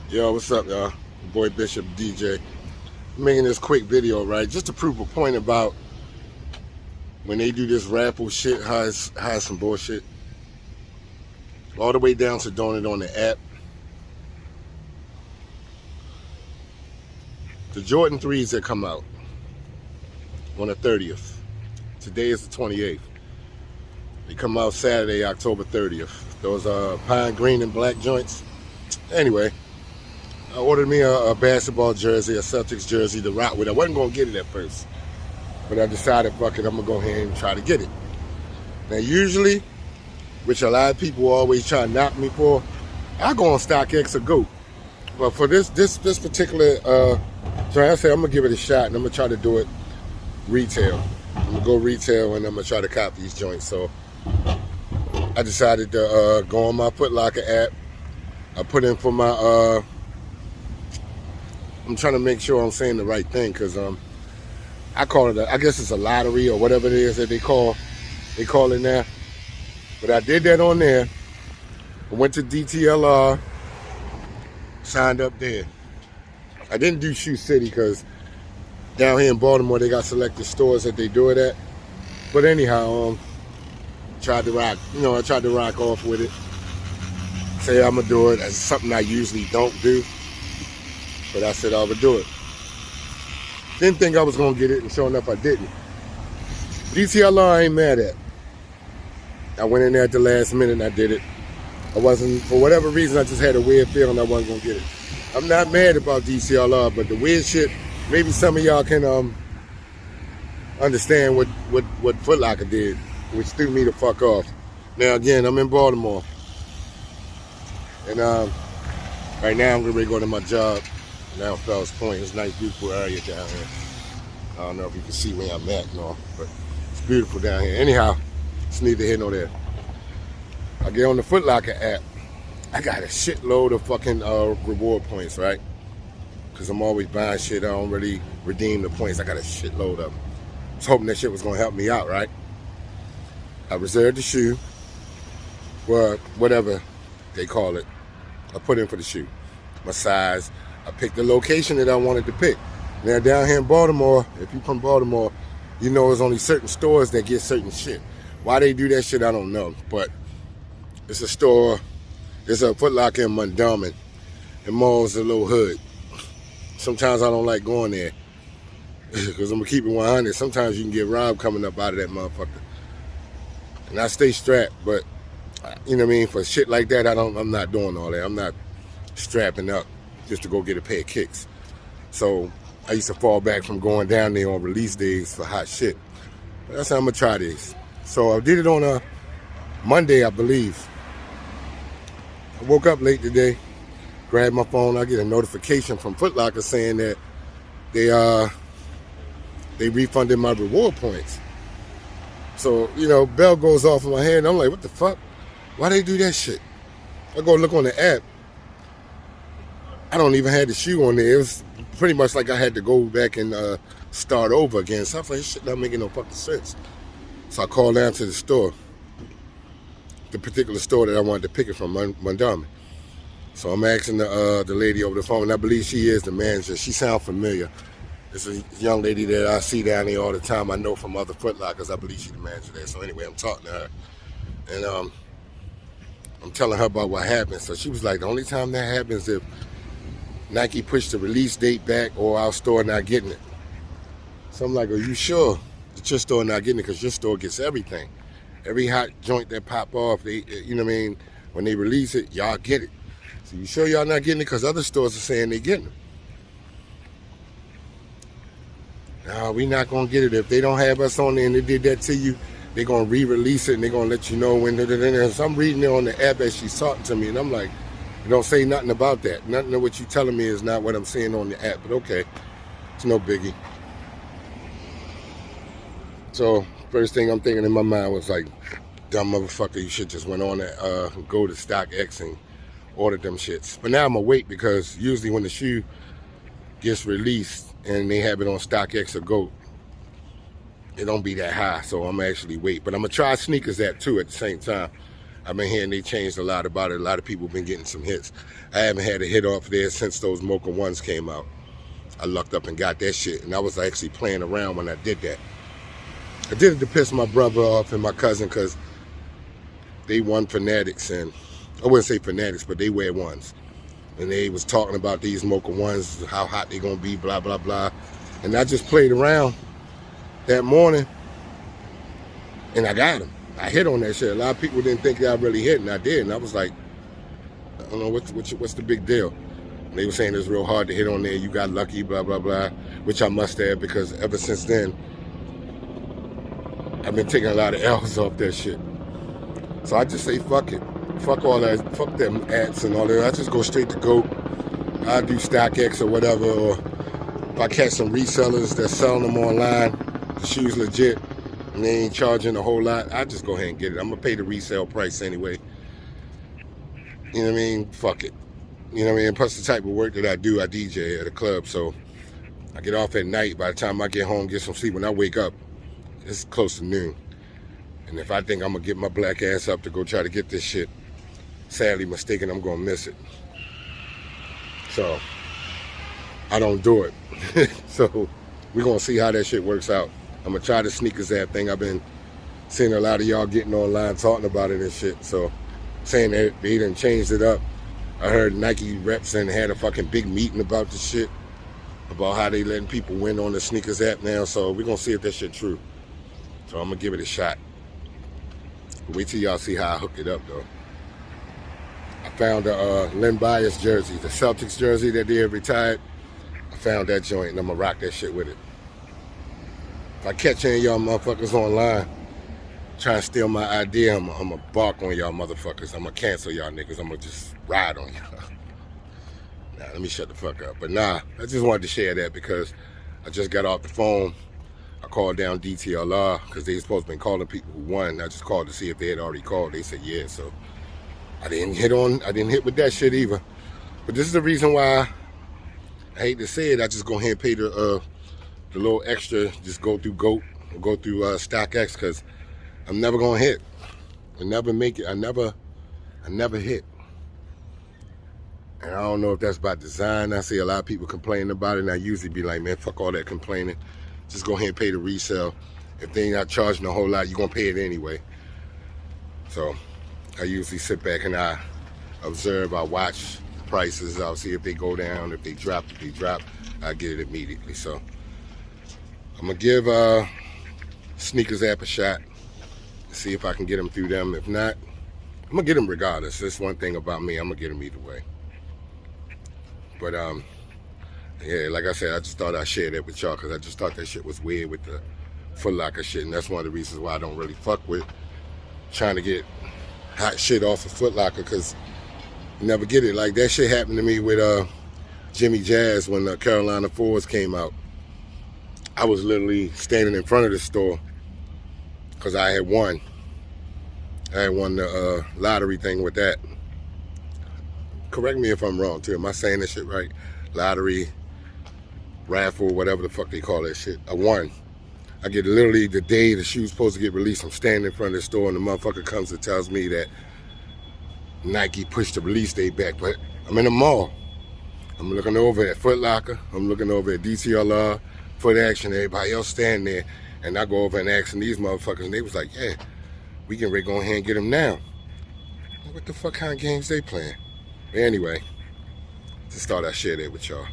Yo, what's up, y'all? Your boy Bishop DJ. I'm making this quick video, right? Just to prove a point about when they do this Raffle shit, how it's some bullshit. All the way down to doing it on the app. The Jordan 3s that come out on the 30th. Today is the 28th. They come out Saturday, October 30th. Those pine green and black joints. Anyway, I ordered me a basketball jersey, a Celtics jersey to rock with. I wasn't going to get it at first, but I decided, fuck it, I'm going to go ahead and try to get it. Now, usually, which a lot of people always try to knock me for, I go on StockX or GOAT. But for this particular joint, I say I'm going to give it a shot, and I'm going to try to do it retail. I'm going to go retail, and I'm going to try to cop these joints. So I decided to go on my Footlocker app. I put in for my... I'm trying to make sure I'm saying the right thing because I call it, I guess it's a lottery or whatever it is that they call it now. But I did that on there. I went to DTLR, signed up there. I didn't do Shoe City because down here in Baltimore they got selected stores that they do it at. But anyhow, tried to rock. I tried to rock off with it. Say I'm gonna do it. That's something I usually don't do. But I said I would do it. Didn't think I was going to get it, and sure enough, I didn't. DTLR I ain't mad at. I went in there at the last minute and I did it. I wasn't, for whatever reason, I just had a weird feeling I wasn't going to get it. I'm not mad about DTLR, but the weird shit, maybe some of y'all can understand what Footlocker did, which threw me the fuck off. Now, again, I'm in Baltimore. And right now, I'm ready to go to my job. Now Fells Point. It's a nice, beautiful area down here. I don't know if you can see where I'm at and all, but it's beautiful down here. Anyhow, it's neither here nor there. I get on the Footlocker app. I got a shitload of fucking reward points, right? Because I'm always buying shit. I don't really redeem the points. I got a shitload of them. I was hoping that shit was going to help me out, right? I reserved the shoe. Well, whatever they call it. I put in for the shoe. My size. I picked the location that I wanted to pick. Now down here in Baltimore, if you from Baltimore, you know there's only certain stores that get certain shit. Why they do that shit, I don't know. But it's a store, it's a Footlocker in Montgomery. And mall's a little hood. Sometimes I don't like going there. Because I'm going to keep it 100. Sometimes you can get robbed coming up out of that motherfucker. And I stay strapped, but you know what I mean? For shit like that, I'm not doing all that. I'm not strapping up just to go get a pair of kicks. So I used to fall back from going down there on release days for hot shit. But that's how I'm gonna try this. So I did it on a Monday, I believe. I woke up late today, grabbed my phone, I get a notification from Footlocker saying that they refunded my reward points. So, bell goes off in my head, and I'm like, what the fuck? Why they do that shit? I go look on the app. I don't even have the shoe on there. It was pretty much like I had to go back and start over again. So I was like, this shit not making no fucking sense. So I called down to the store, the particular store that I wanted to pick it from, Montgomery. So I'm asking the lady over the phone, and I believe she is the manager. She sounds familiar. It's a young lady that I see down there all the time. I know from other Footlockers. I believe she's the manager there. So anyway, I'm talking to her. And I'm telling her about what happened. So she was like, the only time that happens if Nike pushed the release date back or our store not getting it. So I'm like, are you sure that your store not getting it? Because your store gets everything. Every hot joint that pop off, they, you know what I mean? When they release it, y'all get it. So you sure y'all not getting it? Because other stores are saying they getting it. No, we not going to get it. If they don't have us on there and they did that to you, they're going to re-release it and they're going to let you know when they're in there. So I'm reading it on the app as she's talking to me, and I'm like, it don't say nothing about that. Nothing of what you're telling me is not what I'm seeing on the app, but okay. It's no biggie. So first thing I'm thinking in my mind was like, dumb motherfucker, you should just went on there, go to StockX and order them shits. But now I'm going to wait because usually when the shoe gets released and they have it on StockX or GOAT, it don't be that high, so I'm actually wait. But I'm going to try sneakers at too at the same time. I've been hearing they changed a lot about it. A lot of people been getting some hits. I haven't had a hit off there since those Mocha Ones came out. I lucked up and got that shit, and I was actually playing around when I did that. I did it to piss my brother off and my cousin because they won Fanatics, and I wouldn't say Fanatics, but they wear ones. And they was talking about these Mocha Ones, how hot they gonna be, blah, blah, blah. And I just played around that morning, and I got them. I hit on that shit. A lot of people didn't think I really hit, and I did. And I was like, I don't know, what's the big deal? And they were saying it's real hard to hit on there. You got lucky, blah, blah, blah, which I must have, because ever since then, I've been taking a lot of L's off that shit. So I just say, fuck it. Fuck all that. Fuck them ads and all that. I just go straight to GOAT. I do StockX or whatever. Or if I catch some resellers that's selling them online, the shoes legit, and they ain't charging a whole lot, I just go ahead and get it. I'm going to pay the resale price anyway. You know what I mean? Fuck it. You know what I mean? Plus the type of work that I do, I DJ at a club. So I get off at night. By the time I get home, get some sleep, when I wake up, it's close to noon. And if I think I'm going to get my black ass up to go try to get this shit, sadly mistaken, I'm going to miss it. So I don't do it. So we're going to see how that shit works out. I'm going to try the sneakers app thing. I've been seeing a lot of y'all getting online talking about it and shit. So saying that they done changed it up. I heard Nike reps and had a fucking big meeting about this shit, about how they letting people win on the sneakers app now. So we're going to see if that shit true. So I'm going to give it a shot. Wait till y'all see how I hook it up, though. I found a Len Bias jersey, the Celtics jersey that they had retired. I found that joint, and I'm going to rock that shit with it. If I catch any of y'all motherfuckers online trying to steal my idea, I'm going to bark on y'all motherfuckers. I'm going to cancel y'all niggas. I'm going to just ride on y'all. Nah, let me shut the fuck up. But nah, I just wanted to share that because I just got off the phone. I called down DTLR because they supposed to be calling people who won. I just called to see if they had already called. They said yeah, so I didn't hit with that shit either. But this is the reason why I hate to say it. I just go ahead and pay the little extra. Just go through GOAT or go through StockX, because I'm never gonna hit. I never make it. I never hit. And I don't know if that's by design. I see a lot of people complaining about it, and I usually be like, man, fuck all that complaining. Just go ahead and pay the resale. If they ain't not charging a whole lot, you're going to pay it anyway. So I usually sit back and I observe. I watch prices. I'll see if they go down, if they drop. I get it immediately. So I'm going to give Sneakers app a shot. See if I can get them through them. If not, I'm going to get them regardless. That's one thing about me. I'm going to get them either way. But yeah, like I said, I just thought I'd share that with y'all because I just thought that shit was weird with the Footlocker shit, and that's one of the reasons why I don't really fuck with trying to get hot shit off of Footlocker, because you never get it. Like that shit happened to me with Jimmy Jazz when the Carolina Fours came out. I was literally standing in front of the store because I had won. I had won the lottery thing with that. Correct me if I'm wrong too. Am I saying this shit right? Lottery, Raffle, whatever the fuck they call that shit. I won. I get literally the day the shoe's supposed to get released. I'm standing in front of the store and the motherfucker comes and tells me that Nike pushed the release date back. But I'm in the mall. I'm looking over at Footlocker. I'm looking over at DTLR, Foot Action, everybody else standing there. And I go over and ask these motherfuckers, and they was like, yeah, we can ready to go ahead and get them now. What the fuck kind of games they playing? But anyway, just thought I'd share that with y'all.